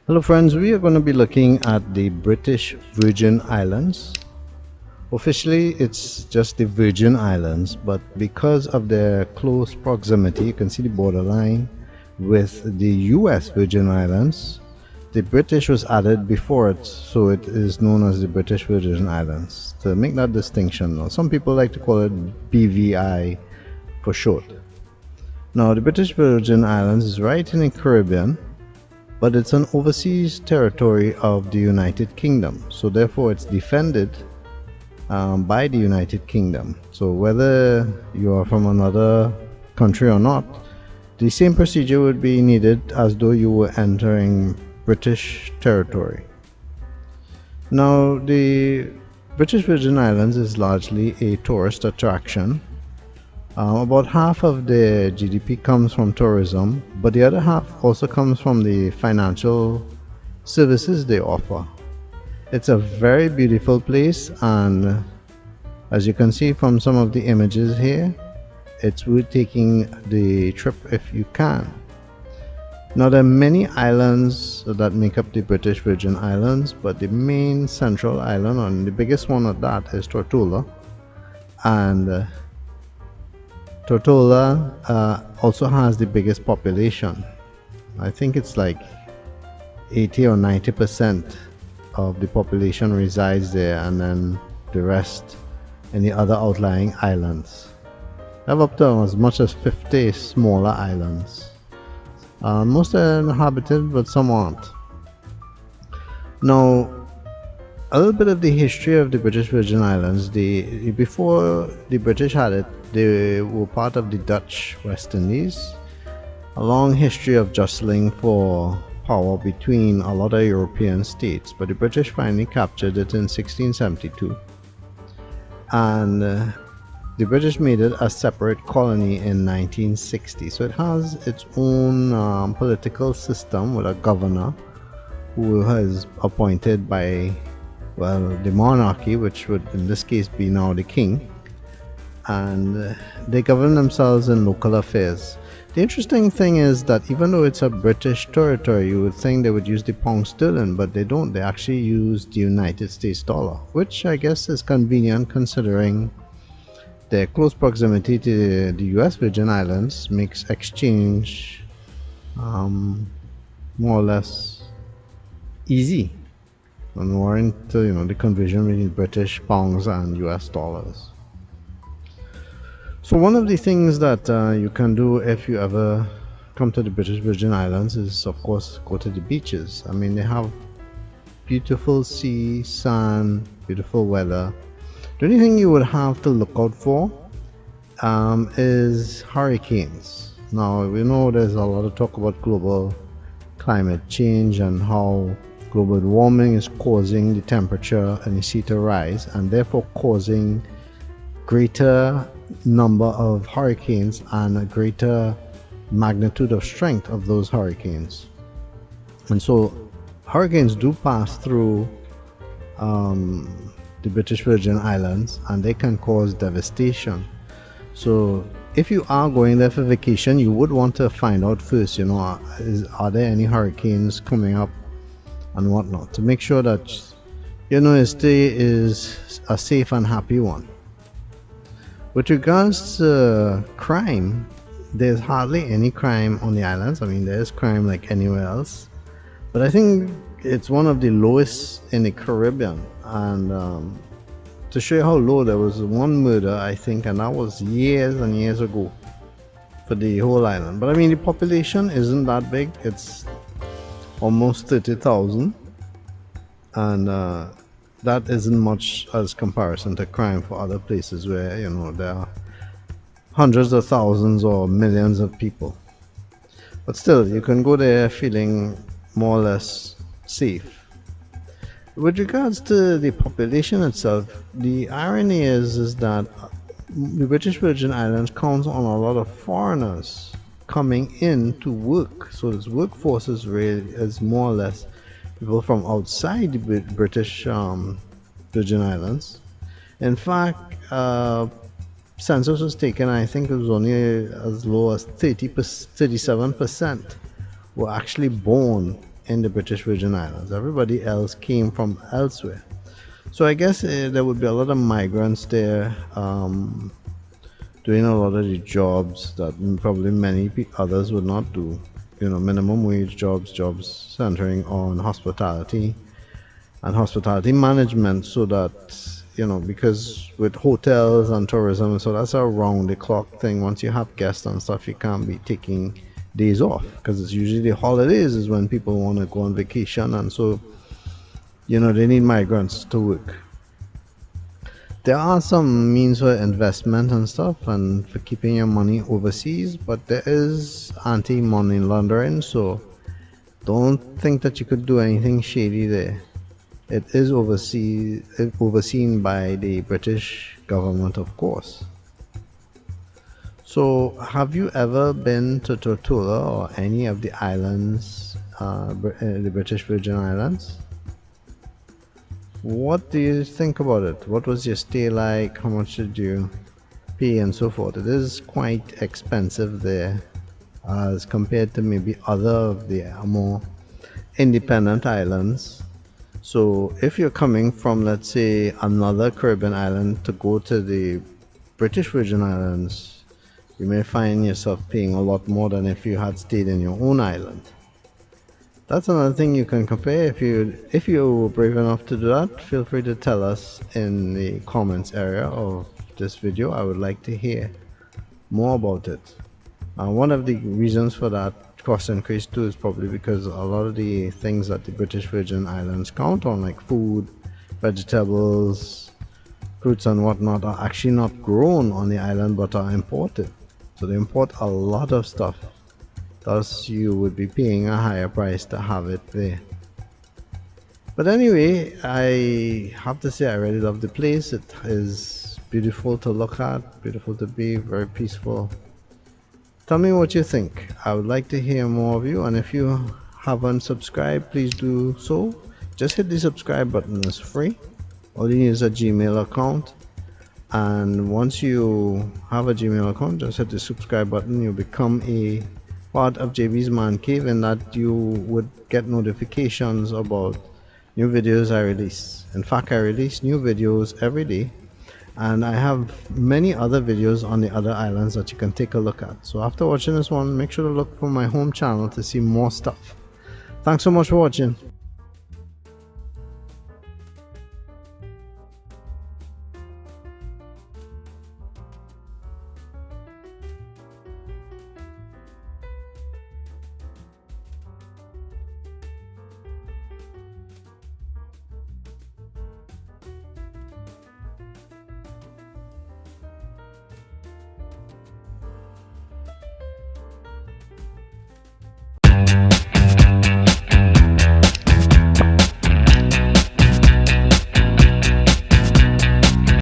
Hello friends, we are going to be looking at the British Virgin Islands. Officially it's just the Virgin Islands, but because of their close proximity, you can see the borderline with the US Virgin Islands. The British was added before it, so it is known as the British Virgin Islands. To make that distinction, now, some people like to call it BVI for short. Now the British Virgin Islands is right in the Caribbean, but it's an overseas territory of the United Kingdom, so therefore it's defended by the United Kingdom. So whether you are from another country or not, the same procedure would be needed as though you were entering British territory. Now the British Virgin Islands is largely a tourist attraction. About half of the GDP comes from tourism, but the other half also comes from the financial services they offer. It's a very beautiful place, and as you can see from some of the images here, it's worth taking the trip if you can. Now there are many islands that make up the British Virgin Islands, but the main central island, and the biggest one of that, is Tortola. And Tortola also has the biggest population. I think it's like 80 or 90% of the population resides there, and then the rest in the other outlying islands. I have up to as much as 50 smaller islands. Most are inhabited, but some aren't. Now, a little bit of the history of the British Virgin Islands. Before the British had it, they were part of the Dutch West Indies. A long history of jostling for power between a lot of European states, but the British finally captured it in 1672, and the British made it a separate colony in 1960. So it has its own political system with a governor who is appointed by, well, the monarchy, which would in this case be now the king, and they govern themselves in local affairs. The interesting thing is that even though it's a British territory, you would think they would use the pound sterling, but they don't. They actually use the United States dollar, which I guess is convenient considering their close proximity to the US Virgin Islands makes exchange more or less easy, and warrant the conversion between British pounds and US dollars. So one of the things that you can do if you ever come to the British Virgin Islands is, of course, go to the beaches. I mean, they have beautiful sea, sand, beautiful weather. The only thing you would have to look out for is hurricanes. Now, we know there's a lot of talk about global climate change and how global warming is causing the temperature in the sea to rise, and therefore causing greater number of hurricanes and a greater magnitude of strength of those hurricanes. And so hurricanes do pass through the British Virgin Islands, and they can cause devastation. So if you are going there for vacation, you would want to find out first, are there any hurricanes coming up and whatnot, to make sure that your stay is a safe and happy one. With regards to crime, there's hardly any crime on the islands. I mean, there's crime like anywhere else, but I think it's one of the lowest in the Caribbean. And to show you how low, there was one murder, I think, and that was years and years ago for the whole island. But I mean, the population isn't that big. It's almost 30,000, and that isn't much as comparison to crime for other places where there are hundreds of thousands or millions of people. But still, you can go there feeling more or less safe. With regards to the population itself, the irony is that the British Virgin Islands counts on a lot of foreigners coming in to work. So this workforce is more or less people from outside the British Virgin Islands. In fact, census was taken, I think it was only as low as 37% were actually born in the British Virgin Islands. Everybody else came from elsewhere. So I guess there would be a lot of migrants there, doing a lot of the jobs that probably many others would not do. You know, minimum wage jobs, jobs centering on hospitality and hospitality management, so that, you know, because with hotels and tourism, so that's a round the clock thing. Once you have guests and stuff, you can't be taking days off, because it's usually the holidays is when people want to go on vacation, and so, you know, they need migrants to work. There are some means for investment and stuff and for keeping your money overseas, but there is anti-money laundering, so don't think that you could do anything shady there. It is overseen by the British government, of course. So, have you ever been to Tortola or any of the islands, the British Virgin Islands? What do you think about it? What was your stay like? How much did you pay and so forth? It is quite expensive there as compared to maybe other of the more independent islands. So if you're coming from, let's say, another Caribbean island to go to the British Virgin Islands, you may find yourself paying a lot more than if you had stayed in your own island. That's another thing you can compare. If you were brave enough to do that, feel free to tell us in the comments area of this video. I would like to hear more about it. One of the reasons for that cost increase too is probably because a lot of the things that the British Virgin Islands count on, like food, vegetables, fruits and whatnot, are actually not grown on the island but are imported. So they import a lot of stuff. Thus, you would be paying a higher price to have it there. But anyway, I have to say I really love the place. It is beautiful to look at, beautiful to be, very peaceful. Tell me what you think. I would like to hear more of you, and if you haven't subscribed, please do so. Just hit the subscribe button. It's free. All you need is a Gmail account, and once you have a Gmail account, just hit the subscribe button. You'll become a part of JB's Man Cave, and that you would get notifications about new videos I release. In fact, I release new videos every day, and I have many other videos on the other islands that you can take a look at. So after watching this one, make sure to look for my home channel to see more stuff. Thanks so much for watching.